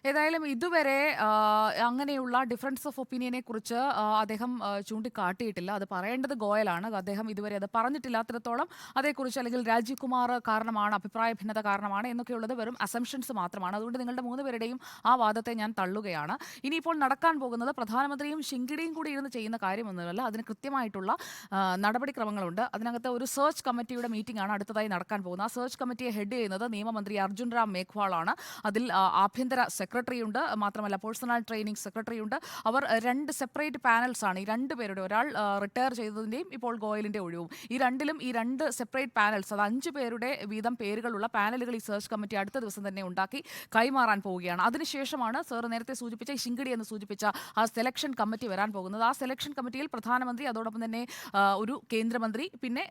ഏതായാലും ഇതുവരെ അങ്ങനെയുള്ള ഡിഫറൻസ് ഓഫ് ഒപ്പീനിയനെ കുറിച്ച് അദ്ദേഹം ചൂണ്ടിക്കാട്ടിയിട്ടില്ല. അത് പറയേണ്ടത് ഗോയലാണ്. അദ്ദേഹം ഇതുവരെ അത് പറഞ്ഞിട്ടില്ലാത്തിടത്തോളം അതേക്കുറിച്ച് അല്ലെങ്കിൽ രാജീവ് കുമാർ കാരണമാണ്, അഭിപ്രായ ഭിന്നത കാരണമാണ് എന്നൊക്കെയുള്ളത് വെറും അസംഷൻസ് മാത്രമാണ്. അതുകൊണ്ട് നിങ്ങളുടെ 3 പേരുടെയും ആ വാദത്തെ ഞാൻ തള്ളുകയാണ്. ഇനിയിപ്പോൾ നടക്കാൻ പോകുന്നത് പ്രധാനമന്ത്രിയും ശിങ്കിടിയും കൂടി ഇരുന്ന് ചെയ്യുന്ന കാര്യമൊന്നുമല്ല. അതിന് കൃത്യമായിട്ടുള്ള നടപടിക്രമങ്ങളുണ്ട്. അതിനകത്ത് ഒരു സെർച്ച് കമ്മിറ്റിയുടെ മീറ്റിംഗ് ആണ് അടുത്തതായി നടക്കാൻ പോകുന്നത്. ആ സെർച്ച് കമ്മിറ്റിയെ ഹെഡ് ചെയ്യുന്നത് നിയമമന്ത്രി അർജുൻ റാം മേഘ്വാളാണ്. അതിൽ ആഭ്യന്തര സെക്രട്ടറി ഉണ്ട്, മാത്രമല്ല പേഴ്സണൽ ട്രെയിനിങ് സെക്രട്ടറി ഉണ്ട്. അവർ 2 സെപ്പറേറ്റ് പാനൽസ് ആണ്. ഈ 2 പേരുടെ, ഒരാൾ റിട്ടയർ ചെയ്തതിൻ്റെയും ഇപ്പോൾ ഗോയലിൻ്റെ ഒഴിവും, ഈ 2 സെപ്പറേറ്റ് പാനൽസ്, അത് 5 പേരുടെ വീതം പേരുകളുള്ള പാനലുകൾ ഈ സെർച്ച് കമ്മിറ്റി അടുത്ത ദിവസം തന്നെ ഉണ്ടാക്കി കൈമാറാൻ പോവുകയാണ്. അതിനുശേഷമാണ് സാർ നേരത്തെ സൂചിപ്പിച്ച ശിങ്കിടി എന്ന് സൂചിപ്പിച്ച ആ സെലക്ഷൻ കമ്മിറ്റി വരാൻ പോകുന്നത്. ആ സെലക്ഷൻ കമ്മിറ്റിയിൽ പ്രധാനമന്ത്രി, അതോടൊപ്പം തന്നെ ഒരു കേന്ദ്രമന്ത്രി, പിന്നെ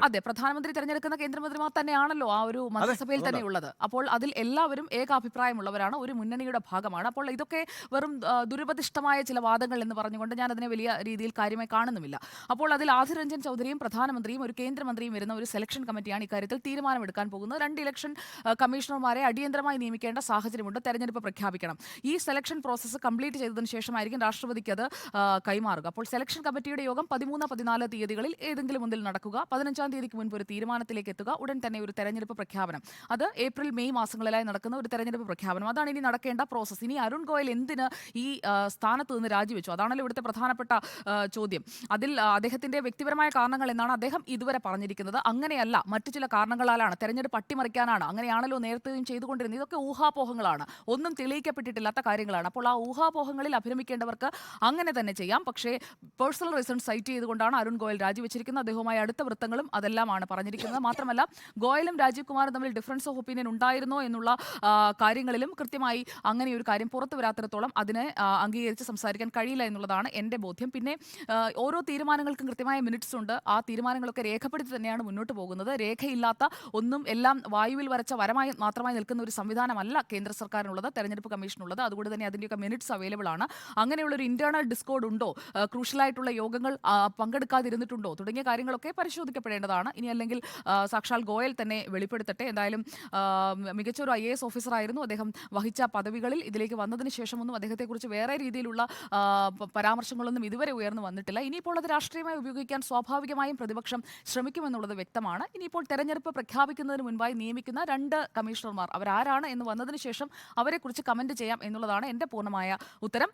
അതെ, പ്രധാനമന്ത്രി തെരഞ്ഞെടുക്കുന്ന കേന്ദ്രമന്ത്രിമാർ തന്നെയാണല്ലോ ആ ഒരു മന്ത്രിസഭയിൽ തന്നെ ഉള്ളത്. അപ്പോൾ അതിൽ എല്ലാവരും ഏകാഭിപ്രായമുള്ളവരാണ്, ഒരു മുന്നണിയുടെ ഭാഗമാണ്. അപ്പോൾ ഇതൊക്കെ വെറും ദുരുപദിഷ്ടമായ ചില വാദങ്ങൾ എന്ന് പറഞ്ഞുകൊണ്ട് ഞാൻ അതിനെ വലിയ രീതിയിൽ കാര്യമായി കാണുന്നുമില്ല. അപ്പോൾ അതിൽ ആദിർ രഞ്ജൻ ചൗധരിയും പ്രധാനമന്ത്രിയും ഒരു കേന്ദ്രമന്ത്രിയും വരുന്ന ഒരു സെലക്ഷൻ കമ്മിറ്റിയാണ് ഇക്കാര്യത്തിൽ തീരുമാനമെടുക്കാൻ പോകുന്നത്. 2 ഇലക്ഷൻ കമ്മീഷണർമാരെ അടിയന്തരമായി നിയമിക്കേണ്ട സാഹചര്യമുണ്ട്. തെരഞ്ഞെടുപ്പ് പ്രഖ്യാപിക്കണം. ഈ സെലക്ഷൻ പ്രോസസ്സ് കംപ്ലീറ്റ് ചെയ്തതിനു ശേഷമായിരിക്കും രാഷ്ട്രപതിക്ക് അത് കൈമാറുക. അപ്പോൾ സെലക്ഷൻ കമ്മിറ്റിയുടെ യോഗം 13, 14 തീയതികളിൽ ഏതെങ്കിലും ഒന്നിൽ നടക്കുക. 15-ാം തീയതിക്ക് മുൻപ് ഒരു തീരുമാനത്തിലേക്ക് എത്തുക. ഉടൻ തന്നെ ഒരു തെരഞ്ഞെടുപ്പ് പ്രഖ്യാപനം. അത് ഏപ്രിൽ, മെയ് മാസങ്ങളിലായി നടക്കുന്ന ഒരു തെരഞ്ഞെടുപ്പ് പ്രഖ്യാപനം. അതാണ് ഇനി നടക്കേണ്ട പ്രോസസ്സ്. ഇനി അരുൺ ഗോയൽ എന്തിന് ഈ സ്ഥാനത്ത് നിന്ന് രാജിവെച്ചു? അതാണല്ലോ ഇവിടുത്തെ പ്രധാനപ്പെട്ട ചോദ്യം. അതിൽ അദ്ദേഹത്തിന്റെ വ്യക്തിപരമായ കാരണങ്ങൾ എന്നാണ് അദ്ദേഹം ഇതുവരെ പറഞ്ഞിരിക്കുന്നത്. അങ്ങനെയല്ല, മറ്റു ചില കാരണങ്ങളാലാണ്, തെരഞ്ഞെടുപ്പ് അട്ടിമറിക്കാനാണ്, അങ്ങനെയാണല്ലോ നേരത്തെയും ചെയ്തുകൊണ്ടിരുന്നത്. ഇതൊക്കെ ഊഹാപോഹങ്ങളാണ്, ഒന്നും തെളിയിക്കപ്പെട്ടിട്ടില്ലാത്ത കാര്യങ്ങളാണ്. അപ്പോൾ ആ ഊഹാപോഹങ്ങളിൽ അഭിരമിക്കേണ്ടവർക്ക് അങ്ങനെ തന്നെ ചെയ്യാം. പക്ഷേ പേഴ്സണൽ റീസൺ സൈറ്റ് ചെയ്തുകൊണ്ടാണ് അരുൺ ഗോയൽ രാജിവെച്ചിരിക്കുന്നത്. അദ്ദേഹവുമായി അടുത്ത വൃത്തങ്ങളും അതെല്ലാമാണ് പറഞ്ഞിരിക്കുന്നത്. മാത്രമല്ല, ഗോയലും രാജീവ് കുമാറും തമ്മിൽ ഡിഫറൻസ് ഓഫ് ഒപ്പീനിയൻ ഉണ്ടായിരുന്നോ എന്നുള്ള കാര്യങ്ങളിലും കൃത്യമായി അങ്ങനെ ഒരു കാര്യം പുറത്തു വരാത്തിടത്തോളം അതിനെ അംഗീകരിച്ച് സംസാരിക്കാൻ കഴിയില്ല എന്നുള്ളതാണ് എൻ്റെ ബോധ്യം. പിന്നെ ഓരോ തീരുമാനങ്ങൾക്കും കൃത്യമായ മിനിറ്റ്സ് ഉണ്ട്. ആ തീരുമാനങ്ങളൊക്കെ രേഖപ്പെടുത്തി തന്നെയാണ് മുന്നോട്ട് പോകുന്നത്. രേഖയില്ലാത്ത ഒന്നും, എല്ലാം വായുവിൽ വരച്ച വരമായി മാത്രമായി നിൽക്കുന്ന ഒരു സംവിധാനമല്ല കേന്ദ്ര സർക്കാരിനുള്ളത്, തെരഞ്ഞെടുപ്പ് കമ്മീഷനുള്ളത്. അതുകൊണ്ട് തന്നെ അതിൻ്റെയൊക്കെ മിനിറ്റ്സ് അവൈലബിൾ ആണ്. അങ്ങനെയുള്ള ഒരു ഇന്റേണൽ ഡിസ്കോഡ് ഉണ്ടോ, ക്രൂഷ്യലായിട്ടുള്ള യോഗങ്ങൾ പങ്കെടുക്കാതിരുന്നിട്ടുണ്ടോ തുടങ്ങിയ കാര്യങ്ങളൊക്കെ പരിശോധിക്കപ്പെടേണ്ടതാണ്. ഇനി അല്ലെങ്കിൽ സാക്ഷാൽ ഗോയൽ തന്നെ വെളിപ്പെടുത്തട്ടെ. എന്തായാലും മികച്ച ഒരു IAS ഓഫീസറായിരുന്നു അദ്ദേഹം. വഹിച്ച പദവികളിൽ ഇതിലേക്ക് വന്നതിന് ശേഷമൊന്നും അദ്ദേഹത്തെക്കുറിച്ച് വേറെ രീതിയിലുള്ള പരാമർശങ്ങളൊന്നും ഇതുവരെ ഉയർന്നു വന്നിട്ടില്ല. ഇനിയിപ്പോൾ അത് രാഷ്ട്രീയമായി ഉപയോഗിക്കാൻ സ്വാഭാവികമായും പ്രതിപക്ഷം ശ്രമിക്കുമെന്നുള്ളത് വ്യക്തമാണ്. ഇനിയിപ്പോൾ തെരഞ്ഞെടുപ്പ് പ്രഖ്യാപിക്കുന്നതിന് മുൻപായി നിയമിക്കുന്ന 2 കമ്മീഷണർമാർ അവരാരാണ് എന്ന് വന്നതിന് ശേഷം അവരെക്കുറിച്ച് കമന്റ് ചെയ്യാം എന്നുള്ളതാണ് എൻ്റെ പൂർണ്ണമായ ഉത്തരം.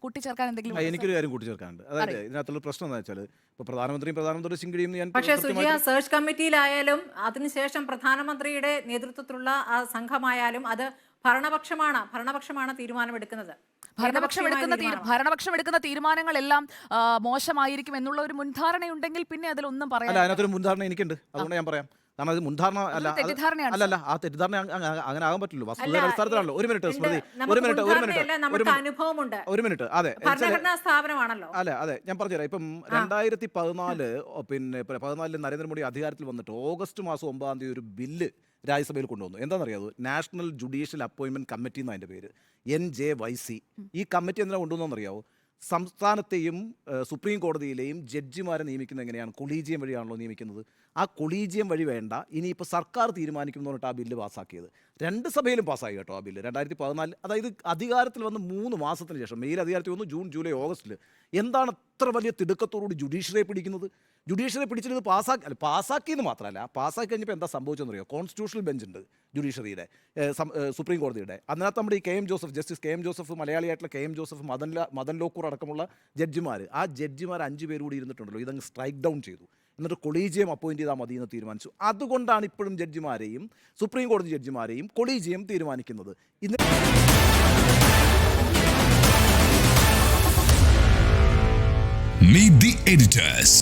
കൂട്ടിച്ചേർക്കാൻ എന്തെങ്കിലും? എനിക്കൊരു കാര്യം കൂട്ടിച്ചേർക്കാനുണ്ട്. അതായത് ഇതിനകത്തുള്ള പ്രശ്നം എന്താ വെച്ചാൽ, ഇപ്പോൾ പ്രധാനമന്ത്രി ശിങ്കിടിയും ഞാൻ, പക്ഷേ സുജിയ, സെർച്ച് കമ്മിറ്റിയിലായാലും അതിനുശേഷം പ്രധാനമന്ത്രിയുടെ നേതൃത്വത്തിലുള്ള ആ സംഘമായാലും അത് ഭരണപക്ഷമാണ് തീരുമാനമെടുക്കുന്നത്. ഭരണപക്ഷം എടുക്കുന്ന തീരുമാനങ്ങളെല്ലാം മോശമായിരിക്കും എന്നുള്ള ഒരു മുൻധാരണയുണ്ടെങ്കിൽ പിന്നെ അതിലൊന്നും പറയാൻ. അതിനകത്തൊരു മുൻധാരണ എനിക്കുണ്ട്, അതുകൊണ്ട് ഞാൻ പറയാം. കാരണം അത് മുൻധാരണ അല്ല, ആ തെറ്റിദ്ധാരണ അങ്ങനെ ആകാൻ പറ്റില്ലല്ലോ. വസ്തുതയുടെ അടിസ്ഥാനത്തിലാണല്ലോ. ഒരു മിനിറ്റ് സ്മൃതി, ഒരു മിനിറ്റ്. അതെ അതെ, ഞാൻ പറഞ്ഞുതരാം. ഇപ്പം 2014 നരേന്ദ്രമോദി അധികാരത്തിൽ വന്നിട്ട് ഓഗസ്റ്റ് മാസം 9-ാം തീയതി ഒരു ബില്ല് രാജ്യസഭയിൽ കൊണ്ടുവന്നു. എന്താണെന്നറിയാമോ? നാഷണൽ ജുഡീഷ്യൽ അപ്പോയിൻമെന്റ് കമ്മിറ്റി എന്നാണ് അതിൻ്റെ പേര്, NJYC. ഈ കമ്മിറ്റി എന്തിനാണ് കൊണ്ടുവന്നറിയാമോ? സംസ്ഥാനത്തെയും സുപ്രീം കോടതിയിലെയും ജഡ്ജിമാരെ നിയമിക്കുന്നത് എങ്ങനെയാണ്? കൊളീജിയം വഴിയാണല്ലോ നിയമിക്കുന്നത്. ആ കൊളീജിയം വഴി വേണ്ട, ഇനിയിപ്പോൾ സർക്കാർ തീരുമാനിക്കുമെന്ന് പറഞ്ഞിട്ട് ആ ബില്ല് പാസ്സാക്കിയത്. 2 സഭയിലും പാസ്സായി കേട്ടോ ആ ബില്ല്. 2014, അതായത് അധികാരത്തിൽ വന്ന് 3 മാസത്തിന് ശേഷം, മെയിൽ അധികാരത്തിൽ വന്നു, ജൂൺ, ജൂലൈ, ഓഗസ്റ്റിൽ. എന്താണ് അത്ര വലിയ തിടുക്കത്തോടുകൂടി ജുഡീഷ്യറിയെ പിടിക്കുന്നത്? ജുഡീഷ്യറിയെ പിടിച്ചിട്ട് ഇത് പാസ്സാക്കിയെന്ന് മാത്രമല്ല, പാസ്സാക്കി കഴിഞ്ഞപ്പോൾ എന്താ സംഭവിച്ചെന്നറിയോ? കോൺസ്റ്റിറ്റ്യൂഷണൽ ബെഞ്ചുണ്ട് ജുഡീഷ്യറിയുടെ, സുപ്രീം കോടതിയുടെ. അതിനകത്ത് നമ്മുടെ ഈ ജസ്റ്റിസ് KM ജോസഫ്, മലയാളിയായിട്ടുള്ള KM ജോസഫ്, മദൻ ലോക്കൂർ അടക്കമുള്ള ജഡ്ജിമാർ, ആ ജഡ്ജിമാർ 5 പേര് കൂടി ഇരുന്നിട്ടുണ്ടല്ലോ, ഇതങ്ങ് സ്ട്രൈക്ക് ഡൗൺ ചെയ്തു. എന്നിട്ട് കൊളീജിയം അപ്പോയിൻറ്റ് ചെയ്താൽ മതി എന്ന് തീരുമാനിച്ചു. അതുകൊണ്ടാണ് ഇപ്പോഴും ജഡ്ജിമാരെയും സുപ്രീം കോടതി ജഡ്ജിമാരെയും കൊളീജിയം തീരുമാനിക്കുന്നത്. Meet the editors.